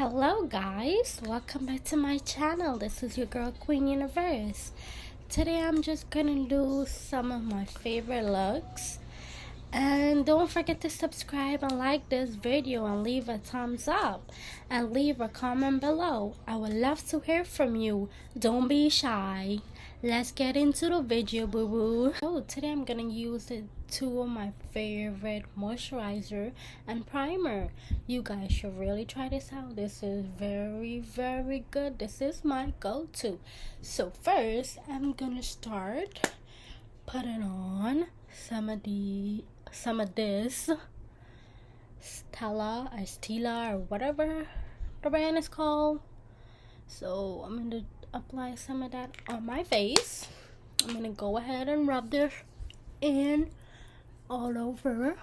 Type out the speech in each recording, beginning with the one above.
Hello guys, welcome back to my channel. This is your girl Queen Universe. Today I'm just gonna do some of my favorite looks, and don't forget to subscribe and like this video and leave a thumbs up and leave a comment below. I would love to hear from you. Don't be shy. Let's get into the video, boo boo. So today I'm gonna use two of my favorite moisturizer and primer. You guys should really try this out. This is very good. This is my go-to. So first I'm gonna start putting on some of this Stella or whatever the brand is called. So I'm gonna apply some of that on my face. I'm gonna go ahead and rub this in all over.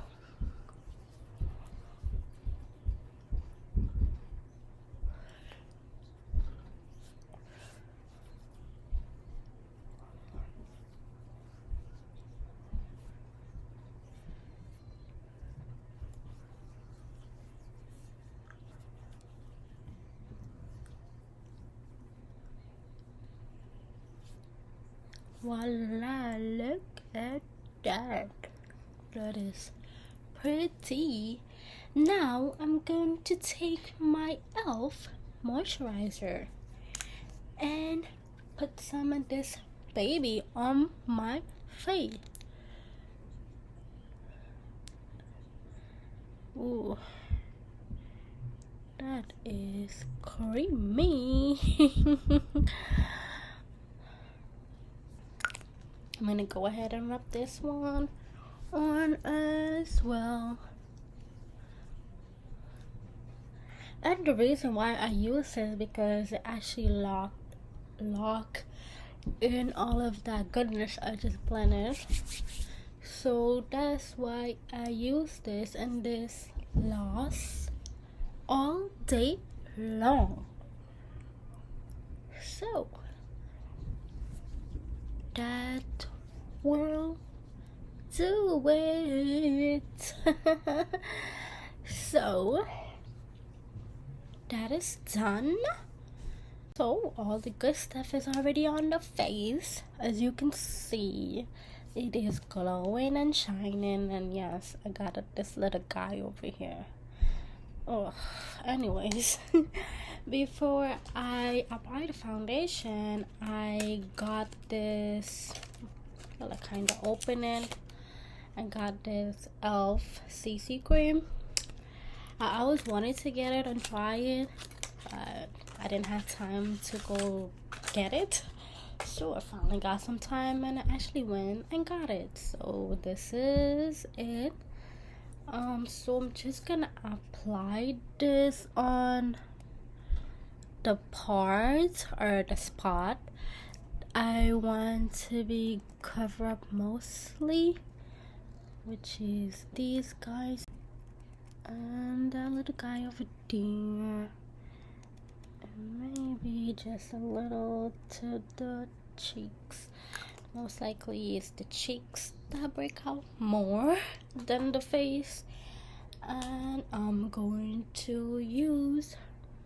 Voila, look at that. That is pretty. Now I'm going to take my e.l.f. moisturizer and put some of this baby on my face. Ooh, that is creamy. I'm gonna go ahead and rub this one on as well. And the reason why I use it is because it actually lock in all of that goodness I just blended. So that's why I use this, and this lasts all day long. So that will do it. So that is done. So all the good stuff is already on the face. As you can see, it is glowing and shining. And yes, I got this little guy over here. Oh, anyways, before I apply the foundation, I got this, well, I kind of open it. I got this e.l.f. CC cream. I always wanted to get it and try it, but I didn't have time to go get it. So I finally got some time and I actually went and got it. So this is it. So I'm just gonna apply this on the part or the spot I want to be covered up mostly, which is these guys and that little guy over there, and maybe just a little to the cheeks. Most likely it's the cheeks that break out more than the face. And I'm going to use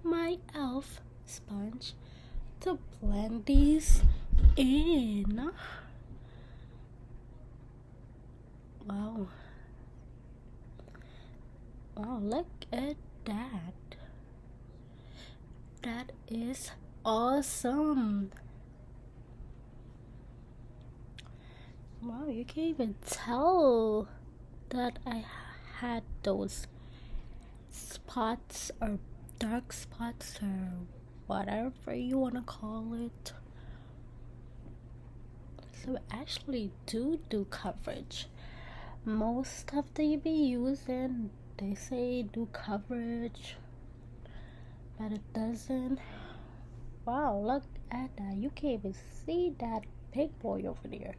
my e.l.f. sponge to blend these in. Wow, look at that. That is awesome. Wow, you can't even tell that I had those spots or dark spots or whatever you want to call it. So actually do coverage. Most stuff that you be using, they say do coverage, but it doesn't. Wow, look at that. You can't even see that big boy over there.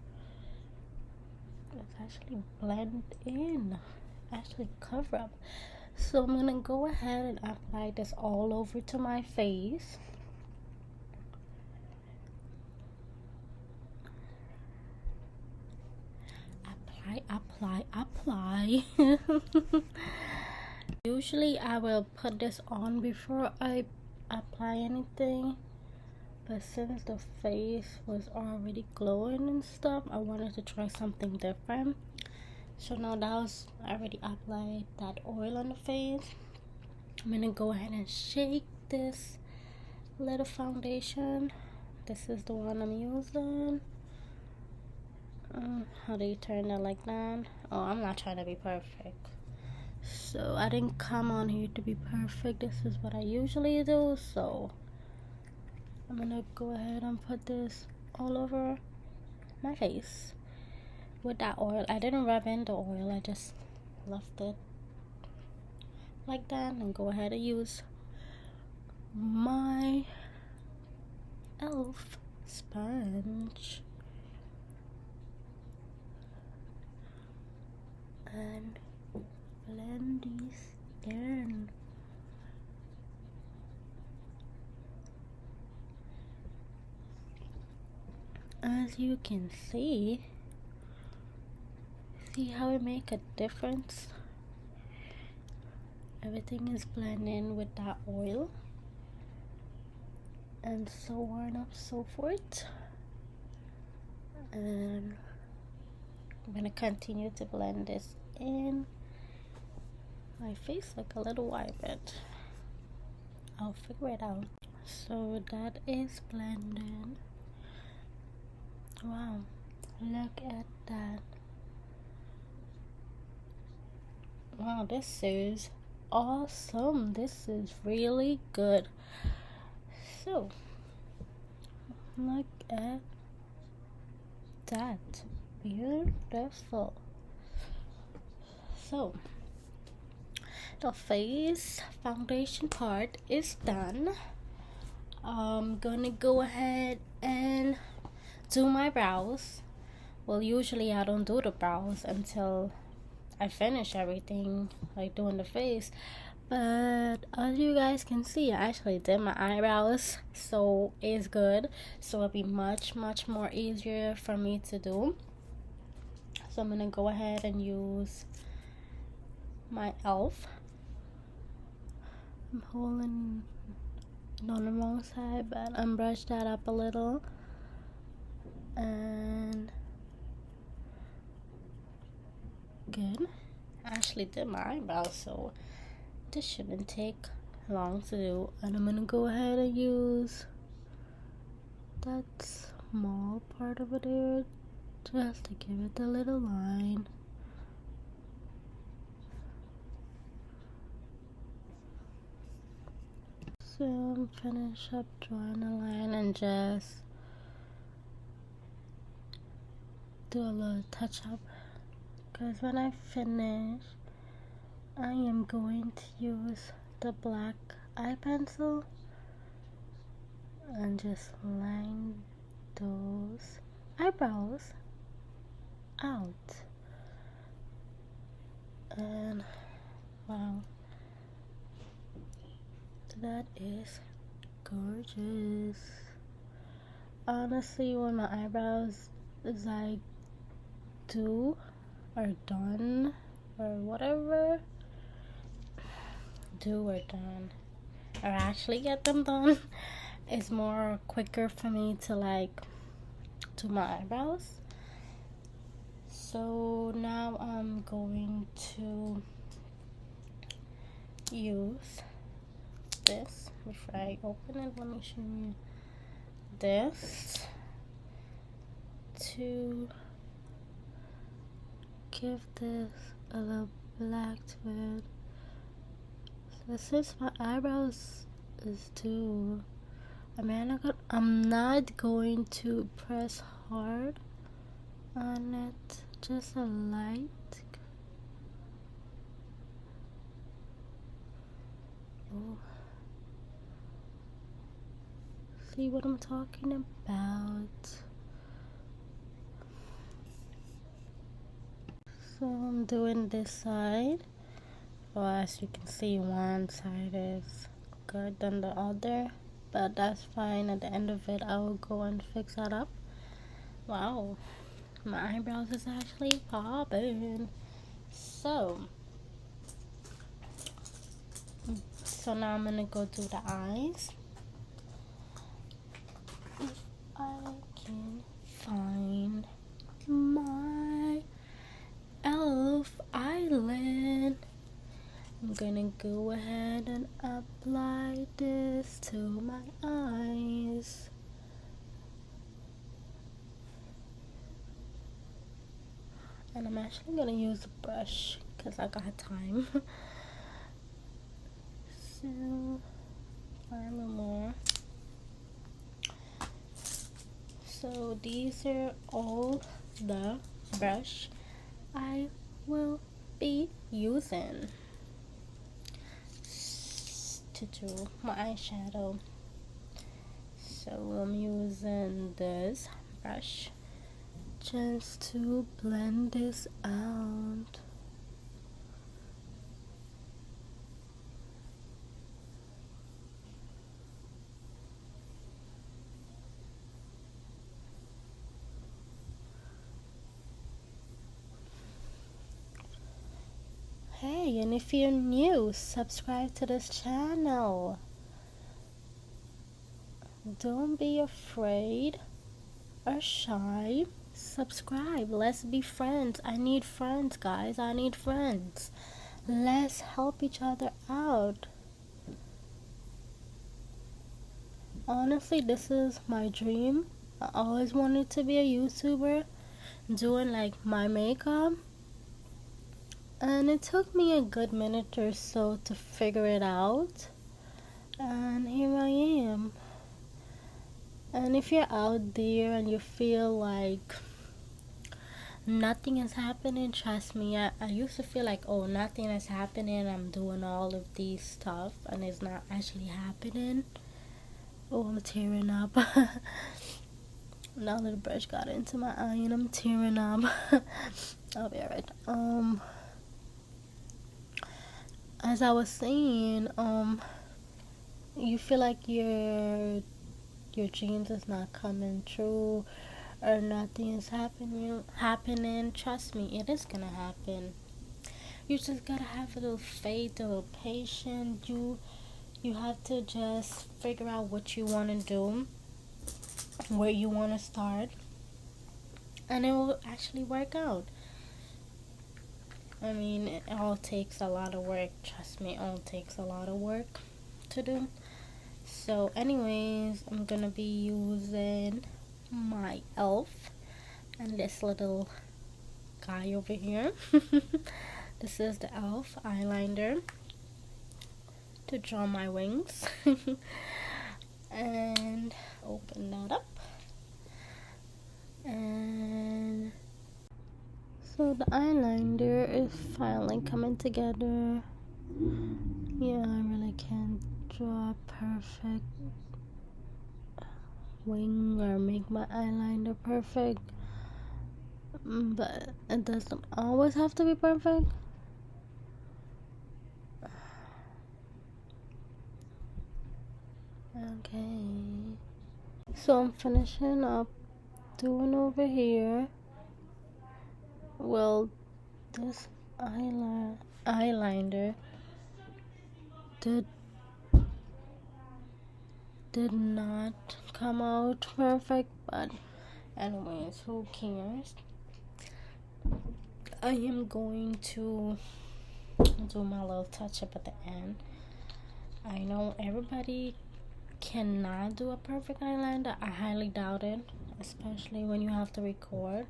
It's actually blend in, actually cover up. So I'm gonna go ahead and apply this all over to my face. Apply Usually I will put this on before I apply anything, but since the face was already glowing and stuff, I wanted to try something different. So now that was already applied that oil on the face, I'm gonna go ahead and shake this little foundation. This is the one I'm using. How do you turn it like that? Oh, I'm not trying to be perfect, so I didn't come on here to be perfect. This is what I usually do, so I'm gonna go ahead and put this all over my face with that oil. I didn't rub in the oil, I just left it like that, and go ahead and use my elf sponge and blend these in. As you can see how it make a difference? Everything is blending with that oil, and so on and so forth. And I'm gonna continue to blend this in my face like a little while bit. I'll figure it out. So that is blending. Wow, look at that. Wow, this is awesome. This is really good. So look at that. Beautiful. So the face foundation part is done. I'm gonna go ahead and do my brows. Well, usually I don't do the brows until I finish everything, like doing the face, but as you guys can see, I actually did my eyebrows, so it's good. So it'll be much more easier for me to do. So I'm gonna go ahead and use my elf. I'm holding it on the wrong side, but I'm brushed that up a little, and good. I actually did my eyebrows, so this shouldn't take long to do. And I'm gonna go ahead and use that small part over there just to give it a little line. So I'm finish up drawing a line and just do a little touch up, because when I finish, I am going to use the black eye pencil and just line those eyebrows out. And wow, that is gorgeous. Honestly, when my eyebrows is like do or done or whatever, do or done, or actually get them done, it's more quicker for me to like do my eyebrows. So now I'm going to use this. Before I open it, let me show you this to give this a little black to it. So since my eyebrows is too, I'm not going to press hard on it, just a light. Oh, see what I'm talking about? So I'm doing this side. Well, as you can see, one side is good than the other, but that's fine. At the end of it, I will go and fix that up. Wow, my eyebrows is actually popping. So So now I'm gonna go do the eyes. If I can find my elf eyelid, I'm gonna go ahead and apply this to my eyes. And I'm actually gonna use a brush because I got time. So, a little more. So these are all the brush I will be using to do my eyeshadow. So I'm using this brush just to blend this out. Hey, and if you're new, subscribe to this channel. Don't be afraid or shy. Subscribe. Let's be friends. I need friends, guys. I need friends. Let's help each other out. Honestly, this is my dream. I always wanted to be a YouTuber doing like my makeup. And it took me a good minute or so to figure it out. And here I am. And if you're out there and you feel like nothing is happening, trust me, I used to feel like, oh, nothing is happening, I'm doing all of these stuff and it's not actually happening. Oh, I'm tearing up. Now that the brush got into my eye and I'm tearing up. I'll be alright. As I was saying, you feel like your dreams is not coming true or nothing is happening, trust me, it is gonna happen. You just gotta have a little faith, a little patience. You have to just figure out what you want to do, where you want to start, and it will actually work out. I mean, it all takes a lot of work, trust me, it all takes a lot of work to do. So anyways, I'm gonna be using my elf and this little guy over here. This is the elf eyeliner to draw my wings. And open that up. And so the eyeliner is finally coming together. Yeah, I really can't draw a perfect wing or make my eyeliner perfect, but it doesn't always have to be perfect. Okay, so I'm finishing up doing over here. Well, this eyeliner did not come out perfect, but anyways, who cares? I am going to do my little touch up at the end. I know everybody cannot do a perfect eyeliner. I highly doubt it, especially when you have to record.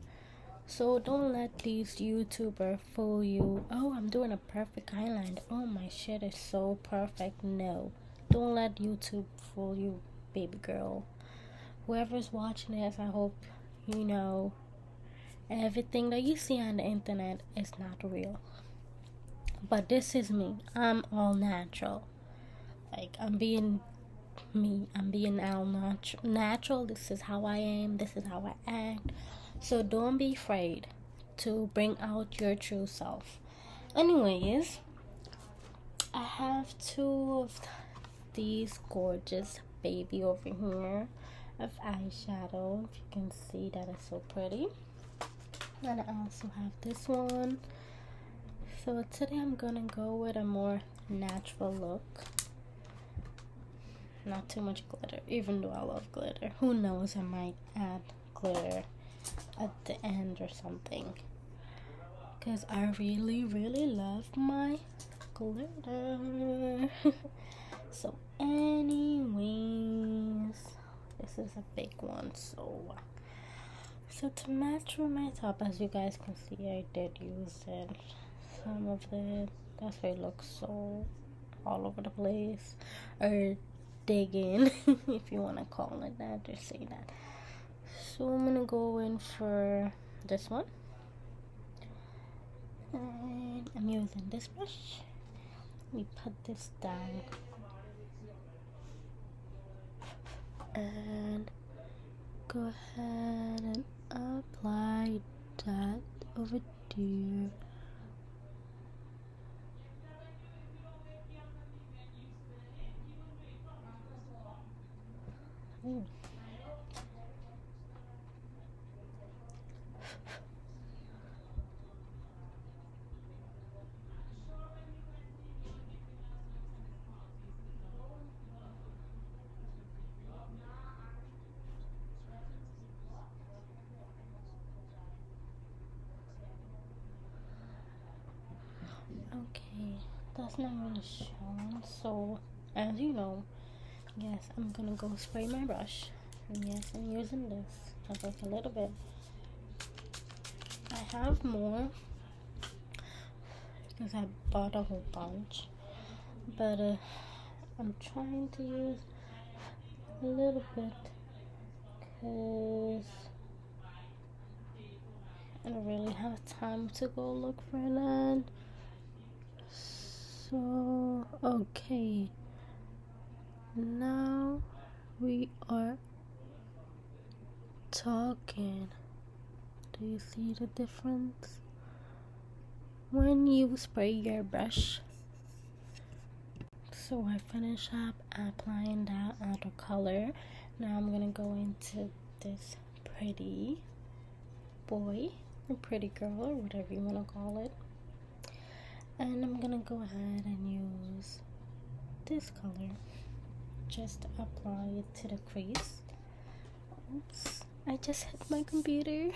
So don't let these YouTubers fool you. Oh, I'm doing a perfect eyeliner. Oh, my shit is so perfect. No, don't let YouTube fool you, baby girl. Whoever's watching this, I hope you know everything that you see on the internet is not real. But this is me. I'm all natural. Like, I'm being me. I'm being all natural. This is how I am. This is how I act. So don't be afraid to bring out your true self. Anyways, I have two of these gorgeous baby over here of eyeshadow. If you can see, that is so pretty. And I also have this one. So today I'm gonna go with a more natural look. not too much glitter, even though I love glitter. Who knows, I might add glitter at the end or something, because I really love my glitter. So anyways, this is a big one. So to match with my top, as you guys can see, I did use it, some of it. That's why it looks so all over the place, or digging, if you want to call it that, or say that. So I'm gonna go in for this one, and I'm using this brush. Let me put this down and go ahead and apply that over there. Okay, that's not really showing. So as you know, yes, I'm gonna go spray my brush. And yes, I'm using this. That's like a little bit. I have more because I bought a whole bunch, but I'm trying to use a little bit because I don't really have time to go look for that. So okay, now we are talking. Do you see the difference when you spray your brush? So I finish up applying that outer color. Now I'm gonna go into this pretty boy or pretty girl or whatever you want to call it, and I'm gonna go ahead and use this color just to apply it to the crease. Oops, I just hit my computer.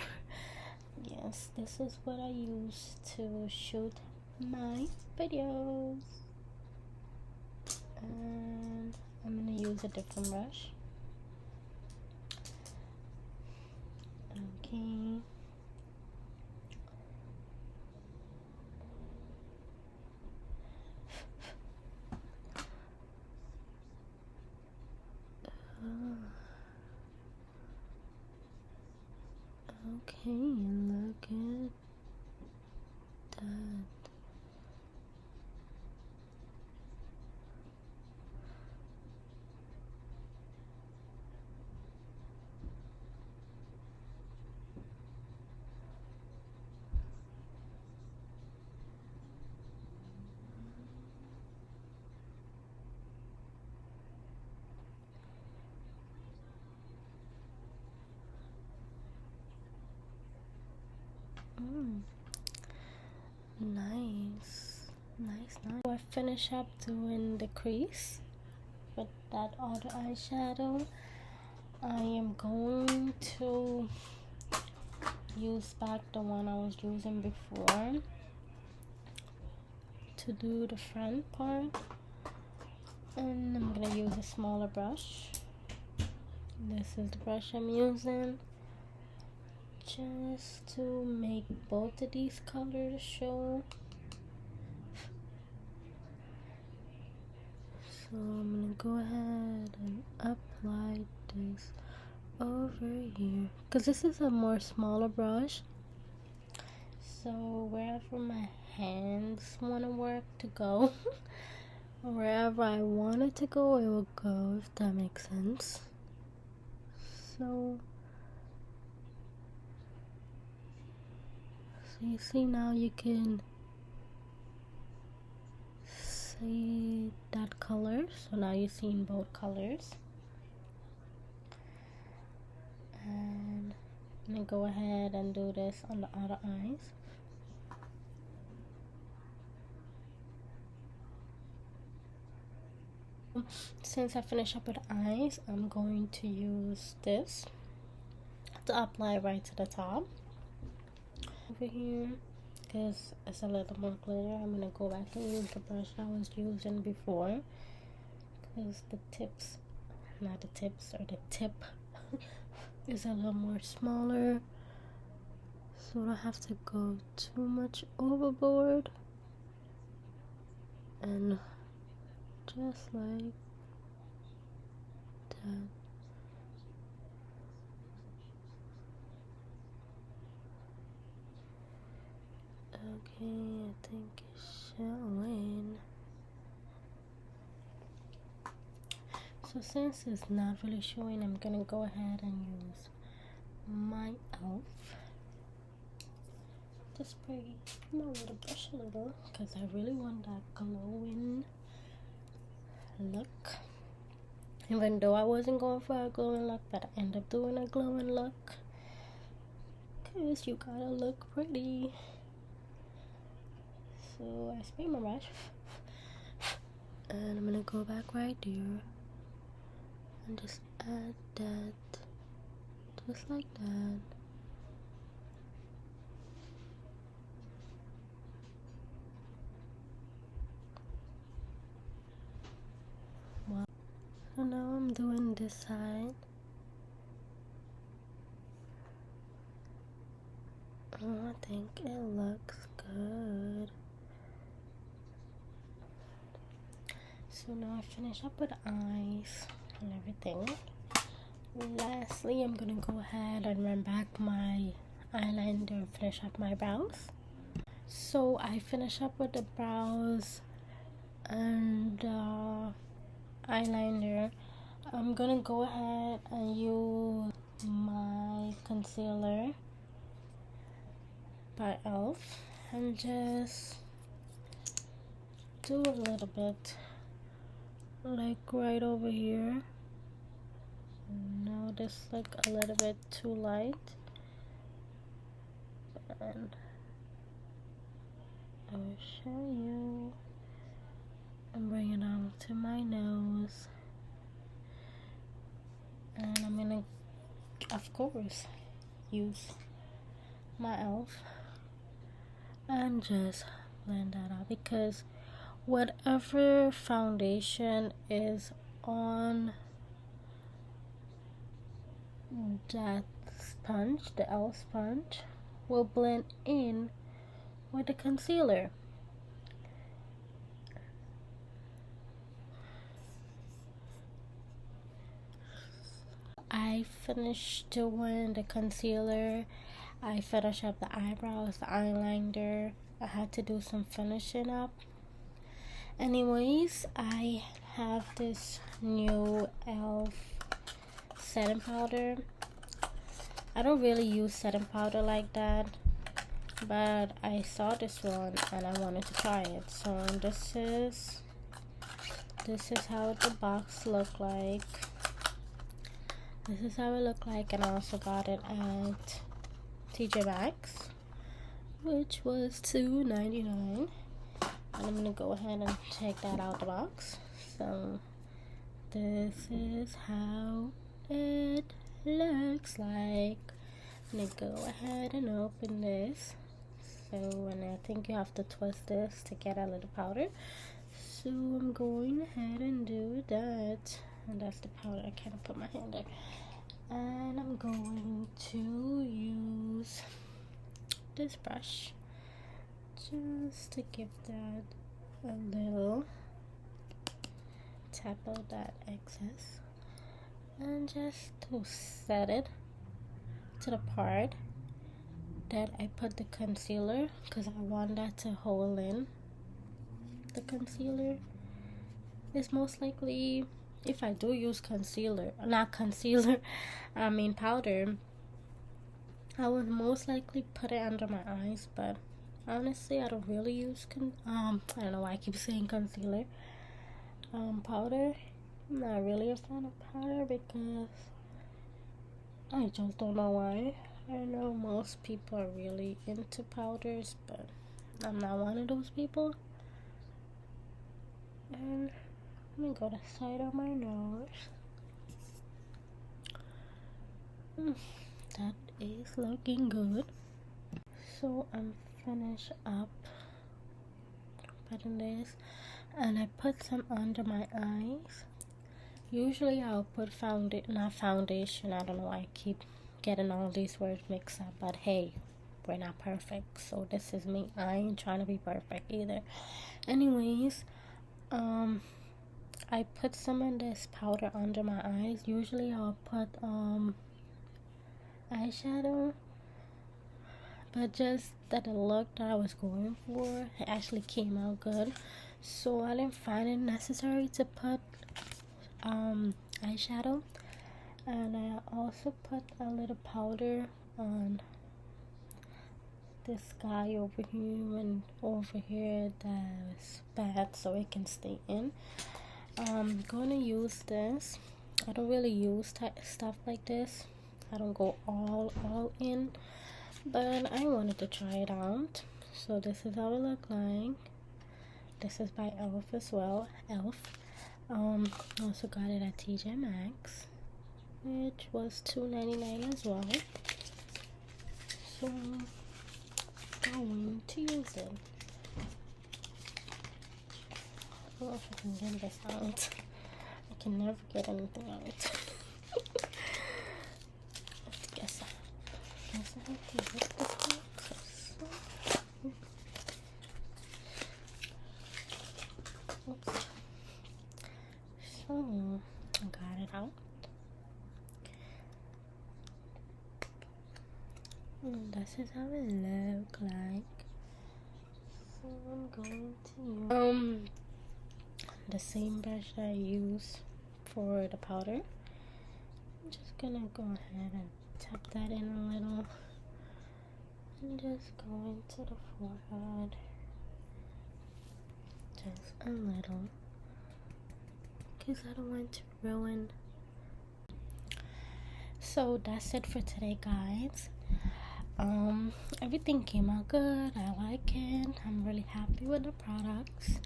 Yes, this is what I use to shoot my videos, and I'm gonna use a different brush. Okay. Okay, look at that. Nice. So I finish up doing the crease with that other eyeshadow. I am going to use back the one I was using before to do the front part, and I'm gonna use a smaller brush. This is the brush I'm using just to make both of these colors show. So I'm gonna go ahead and apply this over here because this is a more smaller brush, so wherever my hands want to work to go wherever I want it to go, it will go, if that makes sense. So you see, now you can see that color, so now you're seeing both colors. And I'm gonna go ahead and do this on the other eyes. Since I finished up with eyes, I'm going to use this to apply right to the top over here because it's a little more glitter. I'm gonna go back and use the brush I was using before because the tips, not the tips, or the tip is a little more smaller, so I don't have to go too much overboard. And just like that. Okay, I think it's showing. So since it's not really showing, I'm gonna go ahead and use my e.l.f. to spray my little brush a little because I really want that glowing look. Even though I wasn't going for a glowing look, but I ended up doing a glowing look because you gotta look pretty. So I spray my brush and I'm gonna go back right there and just add that, just like that. Wow. So now I'm doing this side. Oh, I think it looks good. So now I finish up with eyes and everything. Lastly, I'm gonna go ahead and run back my eyeliner and finish up my brows. So I finish up with the brows and eyeliner. I'm gonna go ahead and use my concealer by e.l.f. and just do a little bit, like right over here. No, this like a little bit too light, and I will show you and bring it out to my nose, and I'm gonna, of course, use my e.l.f. and just blend that out because whatever foundation is on that sponge, the e.l.f. sponge, will blend in with the concealer. I finished doing the concealer. I finished up the eyebrows, the eyeliner. I had to do some finishing up. Anyways, I have this new e.l.f. setting powder. I don't really use setting powder like that, but I saw this one and I wanted to try it. So this is how the box look like. This is how it looked like, and I also got it at TJ Maxx, which was $2.99. And I'm gonna go ahead and take that out the box. So this is how it looks like. I'm gonna go ahead and open this. So, and I think you have to twist this to get a little powder. So I'm going ahead and do that. And that's the powder. I can't put my hand there. And I'm going to use this brush just to give that a little tap out that excess, and just to set it to the part that I put the concealer, because I want that to hold in the concealer. It's most likely, if I do use concealer, not concealer, I mean powder, I would most likely put it under my eyes. But honestly, I don't really use I don't know why I keep saying concealer. Powder, I'm not really a fan of powder because I just don't know why. I know most people are really into powders, but I'm not one of those people. And Let me go to the side of my nose. That is looking good. So I'm finished up putting this, and I put some under my eyes. Usually I'll put not foundation. I don't know why I keep getting all these words mixed up, but hey, we're not perfect, so this is me. I ain't trying to be perfect either. Anyways, I put some of this powder under my eyes. Usually I'll put eyeshadow, but just that the look that I was going for, it actually came out good, so I didn't find it necessary to put eyeshadow. And I also put a little powder on this guy over here and over here that's bad, so it can stay in. I'm gonna use this. I don't really use stuff like this. I don't go all in, but I wanted to try it out. So this is how it look like. This is by Elf as well. Also got it at TJ Maxx, which was $2.99 as well. So going to use it. I don't know if I can get this out. I can never get anything out. Let's guess. I have to rip this box. Oops. So I got it out. And this is how it look like. So I'm going to use the same brush that I use for the powder. I'm just gonna go ahead and tap that in a little and just go into the forehead just a little, because I don't want to ruin. So that's it for today, guys. Everything came out good. I like it. I'm really happy with the products.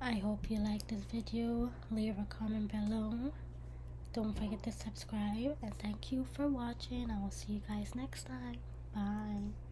I hope you like this video. Leave a comment below. Don't forget to subscribe, and thank you for watching. I will see you guys next time. Bye.